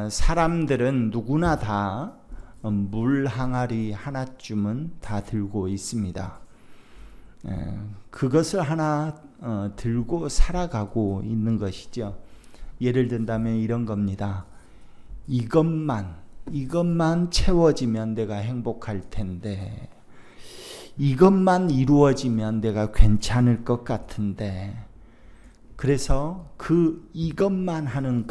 사람들은 누구나 다 물 항아리 하나쯤은 다 들고 있습니다. 그것을 하나 들고 살아가고 있는 것이죠. 예를 든다면 이런 겁니다. 이것만 채워지면 내가 행복할 텐데, 이것만 이루어지면 내가 괜찮을 것 같은데, 그래서 이것만 하는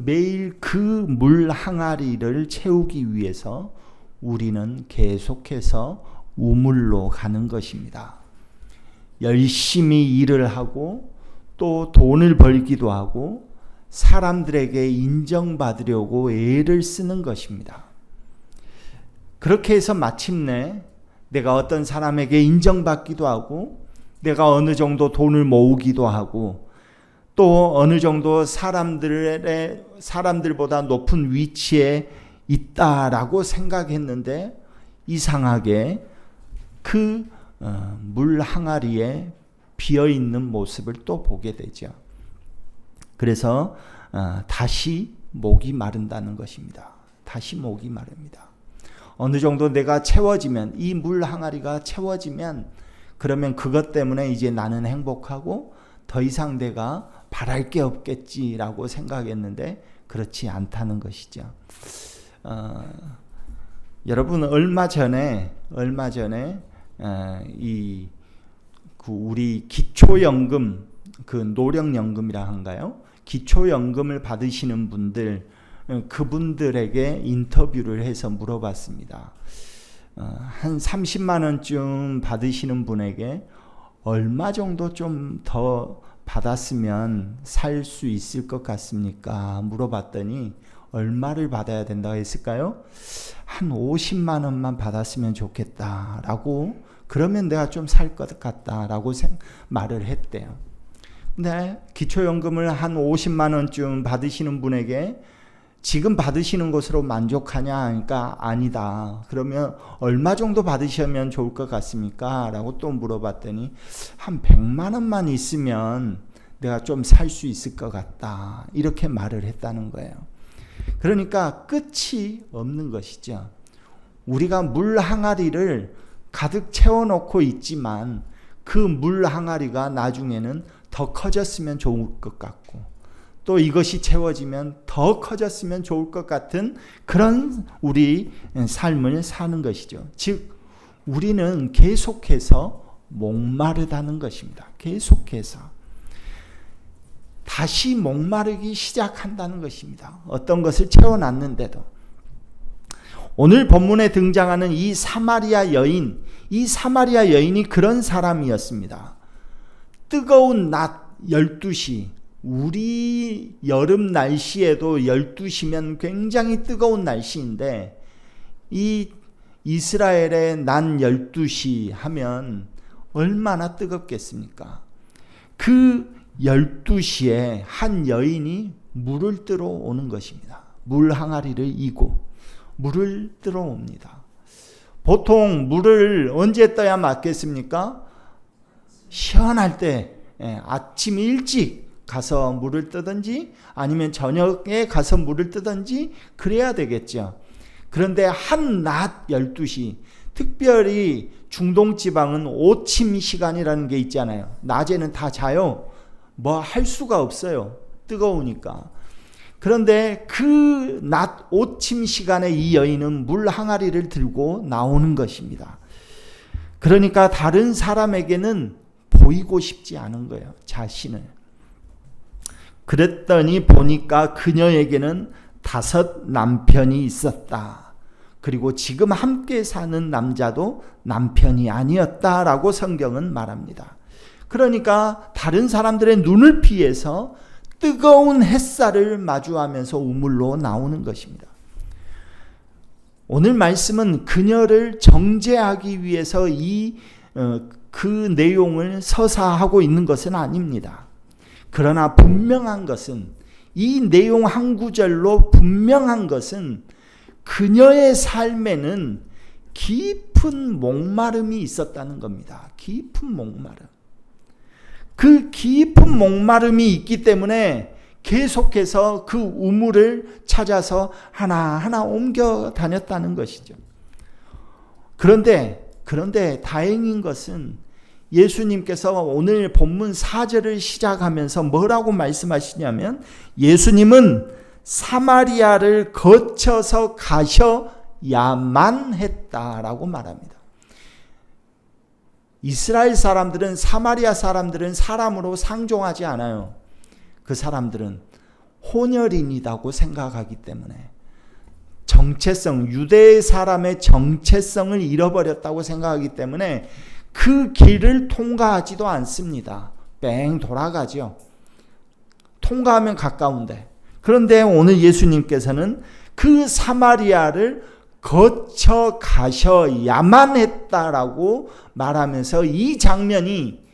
매일 그 물 항아리를 채우기 위해서 우리는 계속해서 우물로 가는 것입니다. 열심히 일을 하고 또 돈을 벌기도 하고 사람들에게 인정받으려고 애를 쓰는 것입니다. 그렇게 해서 마침내 내가 어떤 사람에게 인정받기도 하고, 내가 어느 정도 돈을 모으기도 하고, 또 어느 정도 사람들보다 높은 위치에 있다라고 생각했는데, 이상하게 그 물 항아리에 비어있는 모습을 또 보게 되죠. 그래서 다시 목이 마른다는 것입니다. 다시 목이 마릅니다. 어느 정도 내가 채워지면, 이 물 항아리가 채워지면, 그러면 그것 때문에 이제 나는 행복하고 더 이상 내가 바랄 게 없겠지라고 생각했는데 그렇지 않다는 것이죠. 여러분, 얼마 전에 우리 기초연금, 노령연금이라 한가요? 기초연금을 받으시는 분들, 그분들에게 인터뷰를 해서 물어봤습니다. 한 30만 원쯤 받으시는 분에게 얼마 정도 좀 더 받았으면 살 수 있을 것 같습니까? 물어봤더니 얼마를 받아야 된다고 했을까요? 한 50만 원만 받았으면 좋겠다라고, 그러면 내가 좀 살 것 같다라고 말을 했대요. 근데 기초연금을 한 50만 원쯤 받으시는 분에게 지금 받으시는 것으로 만족하냐 하니까 아니다. 그러면 얼마 정도 받으시면 좋을 것 같습니까? 라고 또 물어봤더니 한 100만 원만 있으면 내가 좀 살 수 있을 것 같다. 이렇게 말을 했다는 거예요. 그러니까 끝이 없는 것이죠. 우리가 물 항아리를 가득 채워놓고 있지만 그 물 항아리가 나중에는 더 커졌으면 좋을 것 같고, 또 이것이 채워지면 더 커졌으면 좋을 것 같은 그런 우리 삶을 사는 것이죠. 즉 우리는 계속해서 목마르다는 것입니다. 계속해서 다시 목마르기 시작한다는 것입니다. 어떤 것을 채워놨는데도. 오늘 본문에 등장하는 이 사마리아 여인이 그런 사람이었습니다. 뜨거운 낮 12시, 우리 여름 날씨에도 12시면 굉장히 뜨거운 날씨인데, 이 이스라엘의 낮 12시 하면 얼마나 뜨겁겠습니까? 그 12시에 한 여인이 물을 뜨러 오는 것입니다. 물 항아리를 이고 물을 뜨러 옵니다. 보통 물을 언제 떠야 맞겠습니까? 시원할 때, 아침 일찍 가서 물을 뜨든지 아니면 저녁에 가서 물을 뜨든지 그래야 되겠죠. 그런데 한낮 12시, 특별히 중동 지방은 오침 시간이라는 게 있잖아요. 낮에는 다 자요. 뭐 할 수가 없어요. 뜨거우니까. 그런데 그 낮 오침 시간에 이 여인은 물 항아리를 들고 나오는 것입니다. 그러니까 다른 사람에게는 보이고 싶지 않은 거예요. 자신을. 그랬더니 보니까 그녀에게는 5 남편이 있었다. 그리고 지금 함께 사는 남자도 남편이 아니었다라고 성경은 말합니다. 그러니까 다른 사람들의 눈을 피해서 뜨거운 햇살을 마주하면서 우물로 나오는 것입니다. 오늘 말씀은 그녀를 정죄하기 위해서 그 내용을 서사하고 있는 것은 아닙니다. 그러나 분명한 것은, 이 내용 한 구절로 분명한 것은 그녀의 삶에는 깊은 목마름이 있었다는 겁니다. 깊은 목마름. 그 깊은 목마름이 있기 때문에 계속해서 그 우물을 찾아서 하나하나 옮겨 다녔다는 것이죠. 그런데 다행인 것은 예수님께서 오늘 본문 4절을 시작하면서 뭐라고 말씀하시냐면 예수님은 사마리아를 거쳐서 가셔야만 했다라고 말합니다. 이스라엘 사람들은, 사마리아 사람들은 사람으로 상종하지 않아요. 그 사람들은 혼혈인이라고 생각하기 때문에 정체성, 유대 사람의 정체성을 잃어버렸다고 생각하기 때문에 그 길을 통과하지도 않습니다. 뺑 돌아가죠. 통과하면 가까운데. 그런데 오늘 예수님께서는 그 사마리아를 거쳐 가셔야만 했다라고 말하면서 이 장면이,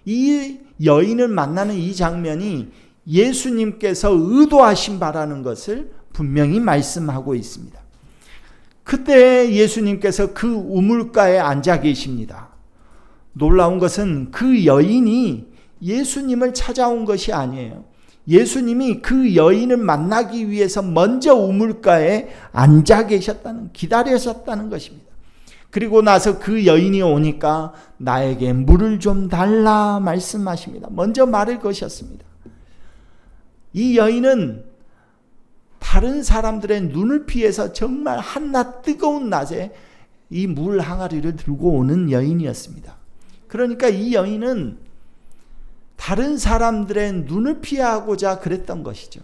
이 여인을 만나는 이 장면이 예수님께서 의도하신 바라는 것을 분명히 말씀하고 있습니다. 그때 예수님께서 그 우물가에 앉아 계십니다. 놀라운 것은 그 여인이 예수님을 찾아온 것이 아니에요. 예수님이 그 여인을 만나기 위해서 먼저 우물가에 앉아 계셨다는, 기다리셨다는 것입니다. 그리고 나서 그 여인이 오니까 나에게 물을 좀 달라 말씀하십니다. 먼저 말을 거셨습니다. 이 여인은 다른 사람들의 눈을 피해서 정말 한낮 뜨거운 낮에 이 물 항아리를 들고 오는 여인이었습니다. 그러니까 이 여인은 다른 사람들의 눈을 피하고자 그랬던 것이죠.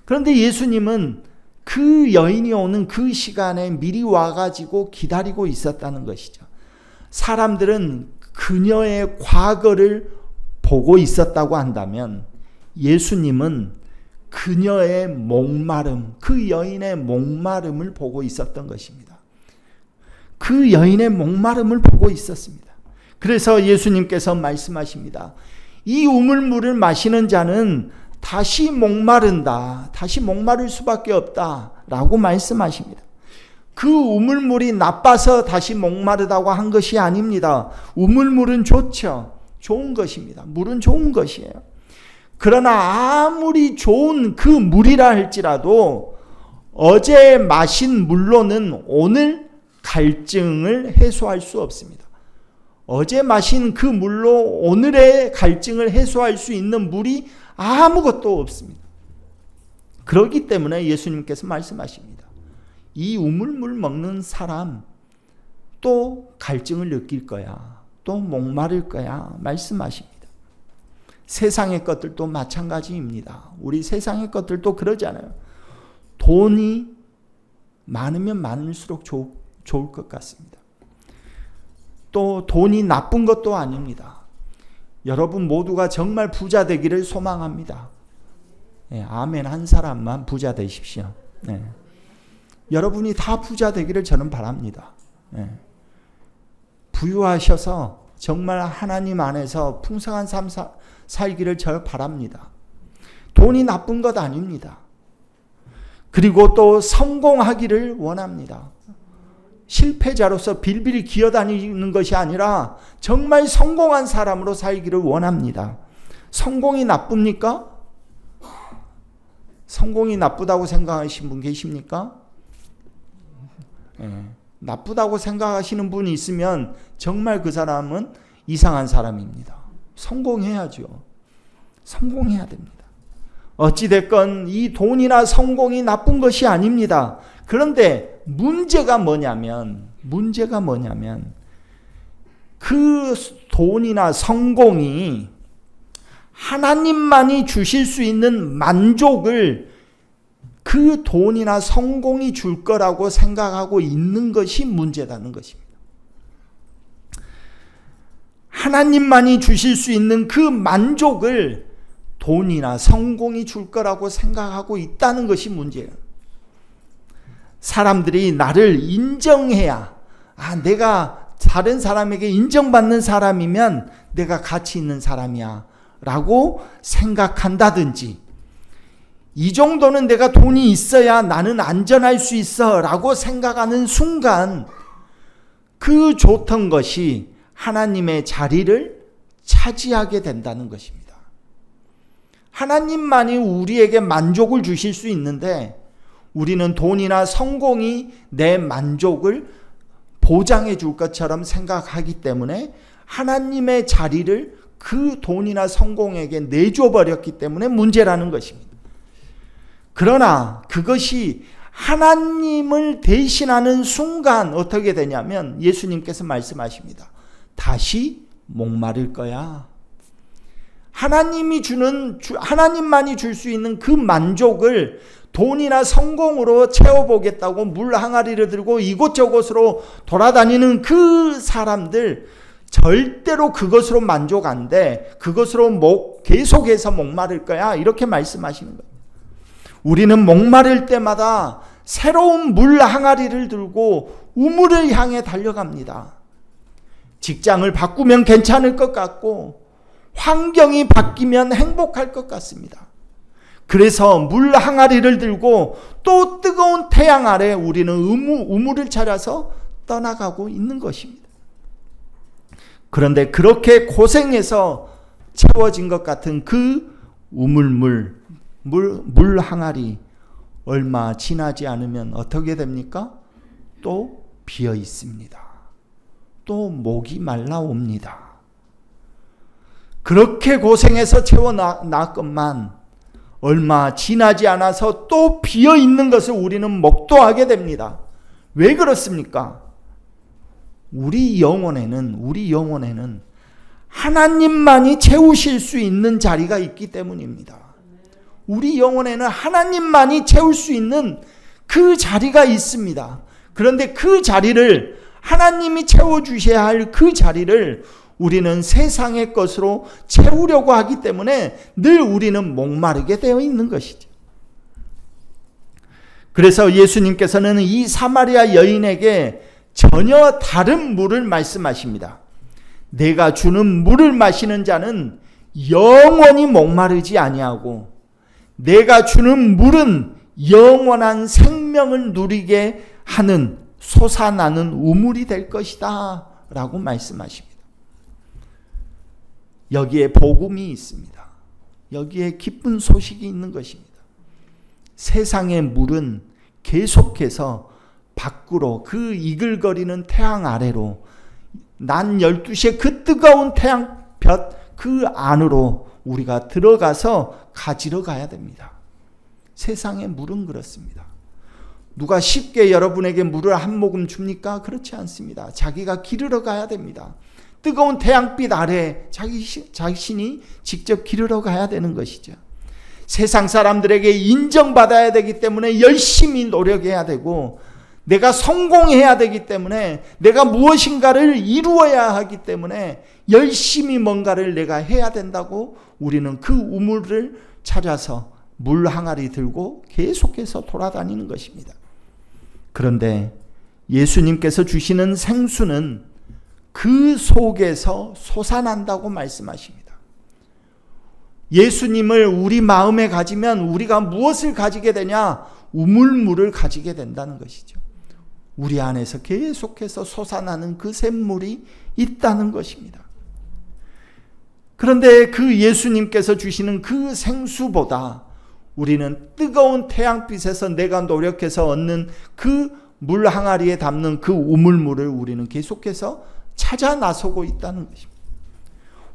그런데 예수님은 그 여인이 오는 그 시간에 미리 와가지고 기다리고 있었다는 것이죠. 사람들은 그녀의 과거를 보고 있었다고 한다면 예수님은 그녀의 목마름, 그 여인의 목마름을 보고 있었던 것입니다. 그 여인의 목마름을 보고 있었습니다. 그래서 예수님께서 말씀하십니다. 이 우물물을 마시는 자는 다시 목마른다. 다시 목마를 수밖에 없다. 라고 말씀하십니다. 그 우물물이 나빠서 다시 목마르다고 한 것이 아닙니다. 우물물은 좋죠. 좋은 것입니다. 물은 좋은 것이에요. 그러나 아무리 좋은 그 물이라 할지라도 어제 마신 물로는 오늘 갈증을 해소할 수 없습니다. 어제 마신 그 물로 오늘의 갈증을 해소할 수 있는 물이 아무것도 없습니다. 그렇기 때문에 예수님께서 말씀하십니다. 이 우물물 먹는 사람 또 갈증을 느낄 거야. 또 목마를 거야. 말씀하십니다. 세상의 것들도 마찬가지입니다. 우리 세상의 것들도 그러잖아요. 돈이 많으면 많을수록 좋을 것 같습니다. 또 돈이 나쁜 것도 아닙니다. 여러분 모두가 정말 부자 되기를 소망합니다. 네, 아멘 한 사람만 부자 되십시오. 네. 여러분이 다 부자 되기를 저는 바랍니다. 네. 부유하셔서 정말 하나님 안에서 풍성한 삶 살기를 저 바랍니다. 돈이 나쁜 것 아닙니다. 그리고 또 성공하기를 원합니다. 실패자로서 빌빌 기어다니는 것이 아니라 정말 성공한 사람으로 살기를 원합니다. 성공이 나쁩니까? 성공이 나쁘다고 생각하시는 분 계십니까? 네. 나쁘다고 생각하시는 분이 있으면 정말 그 사람은 이상한 사람입니다. 성공해야죠. 성공해야 됩니다. 어찌됐건 이 돈이나 성공이 나쁜 것이 아닙니다. 그런데 문제가 뭐냐면 그 돈이나 성공이 하나님만이 주실 수 있는 만족을 그 돈이나 성공이 줄 거라고 생각하고 있는 것이 문제라는 것입니다. 하나님만이 주실 수 있는 그 만족을 돈이나 성공이 줄 거라고 생각하고 있다는 것이 문제예요. 사람들이 나를 인정해야, 내가 다른 사람에게 인정받는 사람이면 내가 가치 있는 사람이야 라고 생각한다든지, 이 정도는 내가 돈이 있어야 나는 안전할 수 있어 라고 생각하는 순간 그 좋던 것이 하나님의 자리를 차지하게 된다는 것입니다. 하나님만이 우리에게 만족을 주실 수 있는데 우리는 돈이나 성공이 내 만족을 보장해 줄 것처럼 생각하기 때문에 하나님의 자리를 그 돈이나 성공에게 내줘 버렸기 때문에 문제라는 것입니다. 그러나 그것이 하나님을 대신하는 순간 어떻게 되냐면 예수님께서 말씀하십니다. 다시 목마를 거야. 하나님만이 줄 수 있는 그 만족을 돈이나 성공으로 채워보겠다고 물 항아리를 들고 이곳저곳으로 돌아다니는 그 사람들 절대로 그것으로 만족 안 돼. 그것으로 계속해서 목마를 거야. 이렇게 말씀하시는 거예요. 우리는 목마를 때마다 새로운 물 항아리를 들고 우물을 향해 달려갑니다. 직장을 바꾸면 괜찮을 것 같고 환경이 바뀌면 행복할 것 같습니다. 그래서 물 항아리를 들고 또 뜨거운 태양 아래 우리는 우물을 찾아서 떠나가고 있는 것입니다. 그런데 그렇게 고생해서 채워진 것 같은 그 우물물, 물 항아리 얼마 지나지 않으면 어떻게 됩니까? 또 비어 있습니다. 또 목이 말라옵니다. 그렇게 고생해서 채워놨건만 얼마 지나지 않아서 또 비어 있는 것을 우리는 목도하게 됩니다. 왜 그렇습니까? 우리 영혼에는 하나님만이 채우실 수 있는 자리가 있기 때문입니다. 우리 영혼에는 하나님만이 채울 수 있는 그 자리가 있습니다. 그런데 그 자리를 하나님이 채워주셔야 할 그 자리를 우리는 세상의 것으로 채우려고 하기 때문에 늘 우리는 목마르게 되어 있는 것이죠. 그래서 예수님께서는 이 사마리아 여인에게 전혀 다른 물을 말씀하십니다. 내가 주는 물을 마시는 자는 영원히 목마르지 아니하고 내가 주는 물은 영원한 생명을 누리게 하는 솟아나는 우물이 될 것이다 라고 말씀하십니다. 여기에 복음이 있습니다. 여기에 기쁜 소식이 있는 것입니다. 세상의 물은 계속해서 밖으로 그 이글거리는 태양 아래로 낮 12시에 그 뜨거운 태양볕 그 안으로 우리가 들어가서 가지러 가야 됩니다. 세상의 물은 그렇습니다. 누가 쉽게 여러분에게 물을 한 모금 줍니까? 그렇지 않습니다. 자기가 기르러 가야 됩니다. 뜨거운 태양빛 아래 자신이 직접 기르러 가야 되는 것이죠. 세상 사람들에게 인정받아야 되기 때문에 열심히 노력해야 되고 내가 성공해야 되기 때문에 내가 무엇인가를 이루어야 하기 때문에 열심히 뭔가를 내가 해야 된다고 우리는 그 우물을 찾아서 물 항아리 들고 계속해서 돌아다니는 것입니다. 그런데 예수님께서 주시는 생수는 그 속에서 솟아난다고 말씀하십니다. 예수님을 우리 마음에 가지면 우리가 무엇을 가지게 되냐? 우물물을 가지게 된다는 것이죠. 우리 안에서 계속해서 솟아나는 그 샘물이 있다는 것입니다. 그런데 그 예수님께서 주시는 그 생수보다 우리는 뜨거운 태양빛에서 내가 노력해서 얻는 그 물 항아리에 담는 그 우물물을 우리는 계속해서 찾아 나서고 있다는 것입니다.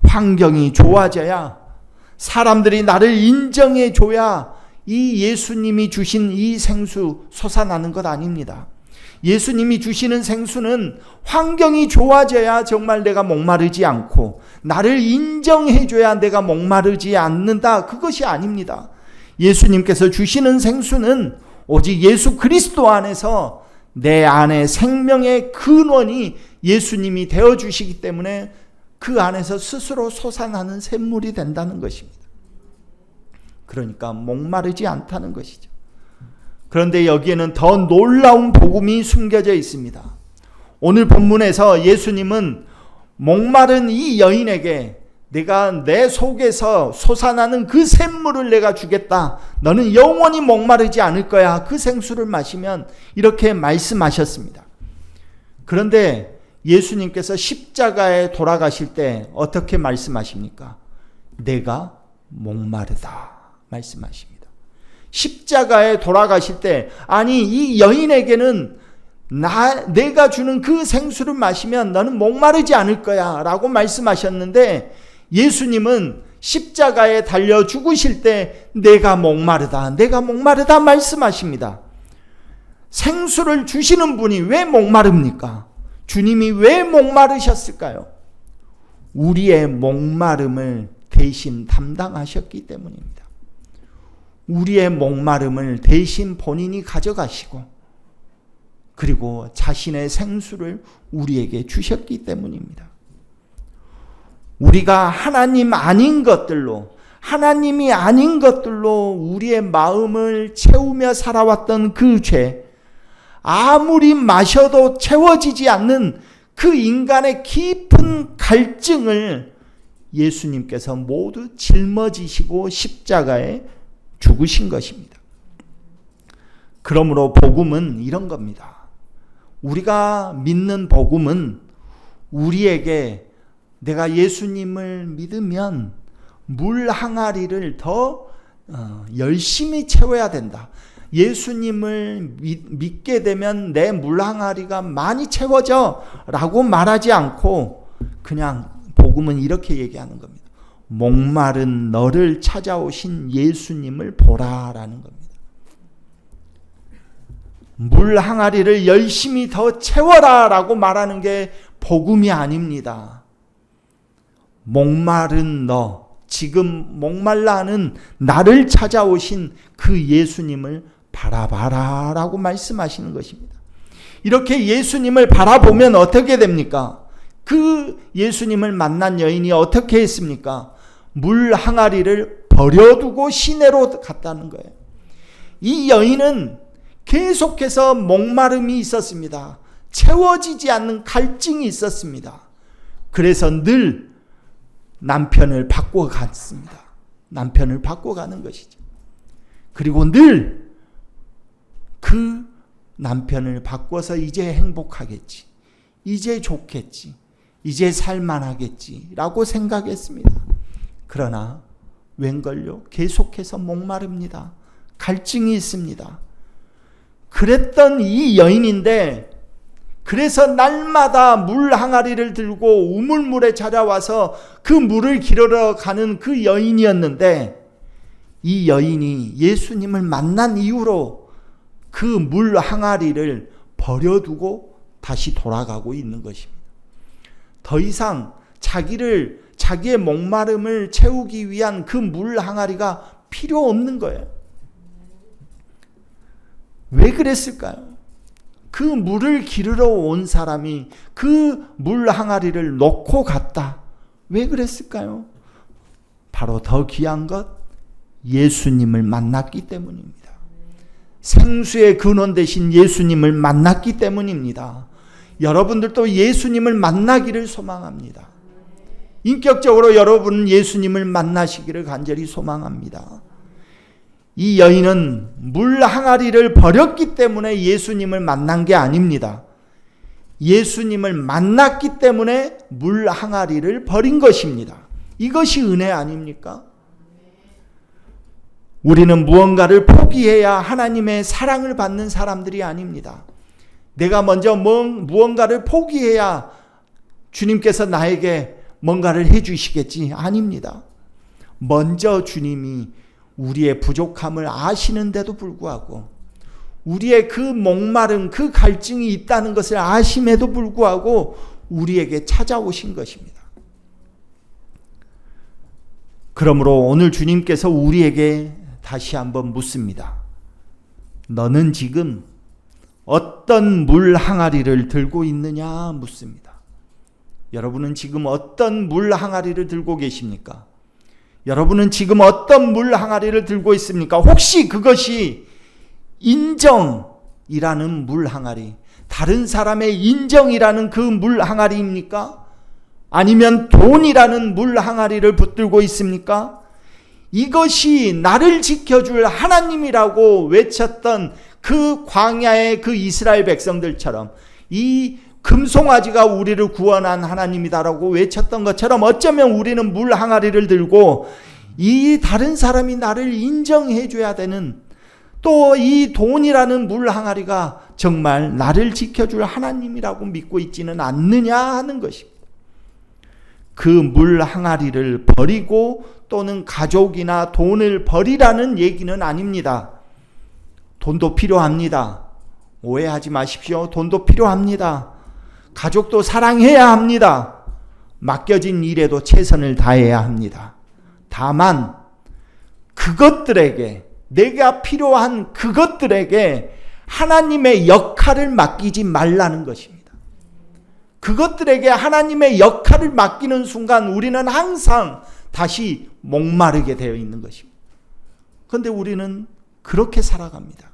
환경이 좋아져야, 사람들이 나를 인정해 줘야 이 예수님이 주신 이 생수 솟아나는 것 아닙니다. 예수님이 주시는 생수는 환경이 좋아져야 정말 내가 목마르지 않고 나를 인정해 줘야 내가 목마르지 않는다. 그것이 아닙니다. 예수님께서 주시는 생수는 오직 예수 그리스도 안에서 내 안에 생명의 근원이 예수님이 되어주시기 때문에 그 안에서 스스로 솟아나는 샘물이 된다는 것입니다. 그러니까 목마르지 않다는 것이죠. 그런데 여기에는 더 놀라운 복음이 숨겨져 있습니다. 오늘 본문에서 예수님은 목마른 이 여인에게 내가 내 속에서 솟아나는 그 샘물을 내가 주겠다. 너는 영원히 목마르지 않을 거야. 그 생수를 마시면, 이렇게 말씀하셨습니다. 그런데 예수님께서 십자가에 돌아가실 때 어떻게 말씀하십니까? 내가 목마르다 말씀하십니다. 십자가에 돌아가실 때 아니 이 여인에게는 내가 주는 그 생수를 마시면 너는 목마르지 않을 거야 라고 말씀하셨는데 예수님은 십자가에 달려 죽으실 때 내가 목마르다 말씀하십니다. 생수를 주시는 분이 왜 목마릅니까? 주님이 왜 목마르셨을까요? 우리의 목마름을 대신 담당하셨기 때문입니다. 우리의 목마름을 대신 본인이 가져가시고 그리고 자신의 생수를 우리에게 주셨기 때문입니다. 우리가 하나님이 아닌 것들로 우리의 마음을 채우며 살아왔던 그 죄, 아무리 마셔도 채워지지 않는 그 인간의 깊은 갈증을 예수님께서 모두 짊어지시고 십자가에 죽으신 것입니다. 그러므로 복음은 이런 겁니다. 우리가 믿는 복음은 우리에게 내가 예수님을 믿으면 물 항아리를 더 열심히 채워야 된다. 예수님을 믿게 되면 내 물 항아리가 많이 채워져 라고 말하지 않고 그냥 복음은 이렇게 얘기하는 겁니다. 목마른 너를 찾아오신 예수님을 보라라는 겁니다. 물 항아리를 열심히 더 채워라 라고 말하는 게 복음이 아닙니다. 목마른 너, 지금 목말라 하는 나를 찾아오신 그 예수님을 바라봐라 라고 말씀하시는 것입니다. 이렇게 예수님을 바라보면 어떻게 됩니까? 그 예수님을 만난 여인이 어떻게 했습니까? 물 항아리를 버려두고 시내로 갔다는 거예요. 이 여인은 계속해서 목마름이 있었습니다. 채워지지 않는 갈증이 있었습니다. 그래서 늘 남편을 바꿔갔습니다. 남편을 바꿔가는 것이죠. 그리고 늘 그 남편을 바꿔서 이제 행복하겠지, 이제 좋겠지, 이제 살만하겠지 라고 생각했습니다. 그러나 웬걸요? 계속해서 목마릅니다. 갈증이 있습니다. 그랬던 이 여인인데 그래서 날마다 물 항아리를 들고 우물물에 찾아와서 그 물을 기르러 가는 그 여인이었는데 이 여인이 예수님을 만난 이후로 그 물 항아리를 버려두고 다시 돌아가고 있는 것입니다. 더 이상 자기의 목마름을 채우기 위한 그 물 항아리가 필요 없는 거예요. 왜 그랬을까요? 그 물을 기르러 온 사람이 그 물 항아리를 놓고 갔다. 왜 그랬을까요? 바로 더 귀한 것, 예수님을 만났기 때문입니다. 생수의 근원 되신 예수님을 만났기 때문입니다. 여러분들도 예수님을 만나기를 소망합니다. 인격적으로 여러분은 예수님을 만나시기를 간절히 소망합니다. 이 여인은 물 항아리를 버렸기 때문에 예수님을 만난 게 아닙니다. 예수님을 만났기 때문에 물 항아리를 버린 것입니다. 이것이 은혜 아닙니까? 우리는 무언가를 포기해야 하나님의 사랑을 받는 사람들이 아닙니다. 내가 먼저 무언가를 포기해야 주님께서 나에게 뭔가를 해주시겠지? 아닙니다. 먼저 주님이 우리의 부족함을 아시는데도 불구하고 우리의 그 목마름, 그 갈증이 있다는 것을 아심에도 불구하고 우리에게 찾아오신 것입니다. 그러므로 오늘 주님께서 우리에게 다시 한번 묻습니다. 너는 지금 어떤 물 항아리를 들고 있느냐 묻습니다. 여러분은 지금 어떤 물 항아리를 들고 계십니까? 여러분은 지금 어떤 물 항아리를 들고 있습니까? 혹시 그것이 인정이라는 물 항아리, 다른 사람의 인정이라는 그 물 항아리입니까? 아니면 돈이라는 물 항아리를 붙들고 있습니까? 이것이 나를 지켜줄 하나님이라고 외쳤던 그 광야의 그 이스라엘 백성들처럼 이 금송아지가 우리를 구원한 하나님이다라고 외쳤던 것처럼 어쩌면 우리는 물 항아리를 들고 이 다른 사람이 나를 인정해 줘야 되는, 또 이 돈이라는 물 항아리가 정말 나를 지켜줄 하나님이라고 믿고 있지는 않느냐 하는 것입니다. 그 물 항아리를 버리고 또는 가족이나 돈을 버리라는 얘기는 아닙니다. 돈도 필요합니다. 오해하지 마십시오. 돈도 필요합니다. 가족도 사랑해야 합니다. 맡겨진 일에도 최선을 다해야 합니다. 다만 그것들에게, 내가 필요한 그것들에게 하나님의 역할을 맡기지 말라는 것입니다. 그것들에게 하나님의 역할을 맡기는 순간 우리는 항상 다시 목마르게 되어 있는 것입니다. 그런데 우리는 그렇게 살아갑니다.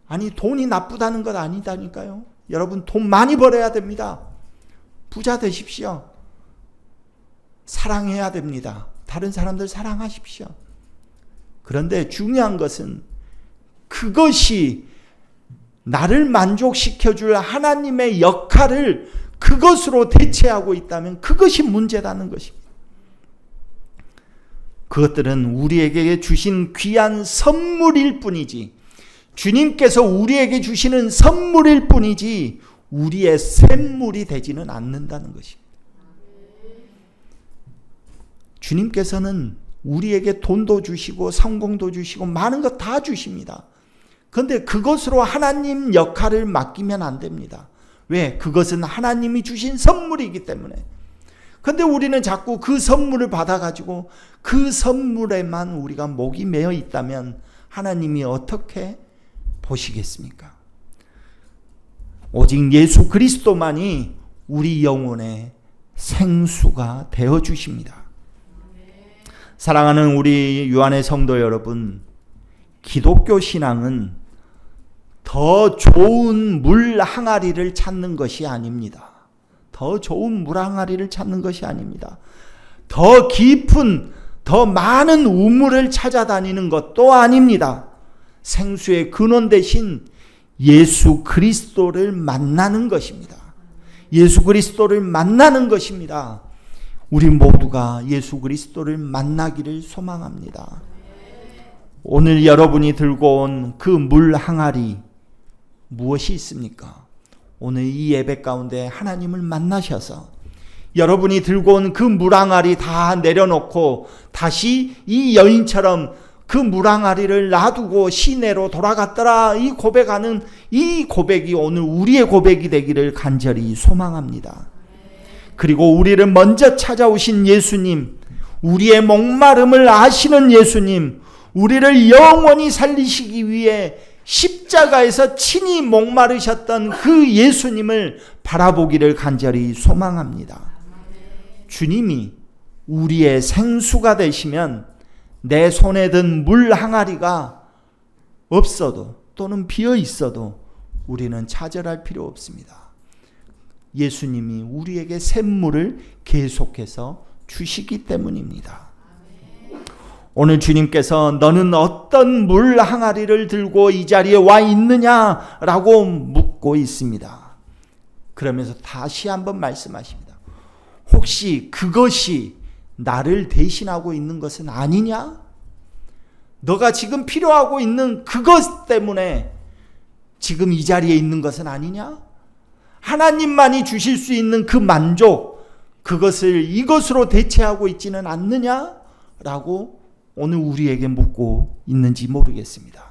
아니, 돈이 나쁘다는 것 아니다니까요. 여러분, 돈 많이 벌어야 됩니다. 부자 되십시오. 사랑해야 됩니다. 다른 사람들 사랑하십시오. 그런데 중요한 것은 그것이 나를 만족시켜줄 하나님의 역할을 그것으로 대체하고 있다면 그것이 문제라는 것입니다. 그것들은 우리에게 주신 귀한 선물일 뿐이지, 주님께서 우리에게 주시는 선물일 뿐이지 우리의 샘물이 되지는 않는다는 것입니다. 주님께서는 우리에게 돈도 주시고 성공도 주시고 많은 것 다 주십니다. 그런데 그것으로 하나님 역할을 맡기면 안 됩니다. 왜? 그것은 하나님이 주신 선물이기 때문에. 그런데 우리는 자꾸 그 선물을 받아가지고 그 선물에만 우리가 목이 메어 있다면 하나님이 어떻게 보시겠습니까? 오직 예수 그리스도만이 우리 영혼의 생수가 되어 주십니다. 사랑하는 우리 유한의 성도 여러분, 기독교 신앙은 더 좋은 물 항아리를 찾는 것이 아닙니다. 더 좋은 물 항아리를 찾는 것이 아닙니다. 더 깊은, 더 많은 우물을 찾아다니는 것도 아닙니다. 생수의 근원 대신 예수 그리스도를 만나는 것입니다. 예수 그리스도를 만나는 것입니다. 우리 모두가 예수 그리스도를 만나기를 소망합니다. 오늘 여러분이 들고 온 그 물 항아리 무엇이 있습니까? 오늘 이 예배 가운데 하나님을 만나셔서 여러분이 들고 온 그 물 항아리 다 내려놓고 다시 이 여인처럼 그 물 항아리를 놔두고 시내로 돌아갔더라, 이 고백하는 이 고백이 오늘 우리의 고백이 되기를 간절히 소망합니다. 그리고 우리를 먼저 찾아오신 예수님, 우리의 목마름을 아시는 예수님, 우리를 영원히 살리시기 위해 십자가에서 친히 목마르셨던 그 예수님을 바라보기를 간절히 소망합니다. 주님이 우리의 생수가 되시면 내 손에 든 물 항아리가 없어도 또는 비어 있어도 우리는 차별할 필요 없습니다. 예수님이 우리에게 샘물을 계속해서 주시기 때문입니다. 오늘 주님께서 너는 어떤 물 항아리를 들고 이 자리에 와 있느냐라고 묻고 있습니다. 그러면서 다시 한번 말씀하십니다. 혹시 그것이 나를 대신하고 있는 것은 아니냐? 너가 지금 필요하고 있는 그것 때문에 지금 이 자리에 있는 것은 아니냐? 하나님만이 주실 수 있는 그 만족, 그것을 이것으로 대체하고 있지는 않느냐라고 오늘 우리에게 묻고 있는지 모르겠습니다.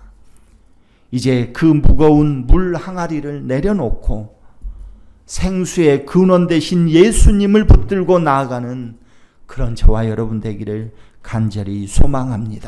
이제 그 무거운 물 항아리를 내려놓고 생수의 근원 되신 예수님을 붙들고 나아가는 그런 저와 여러분 되기를 간절히 소망합니다.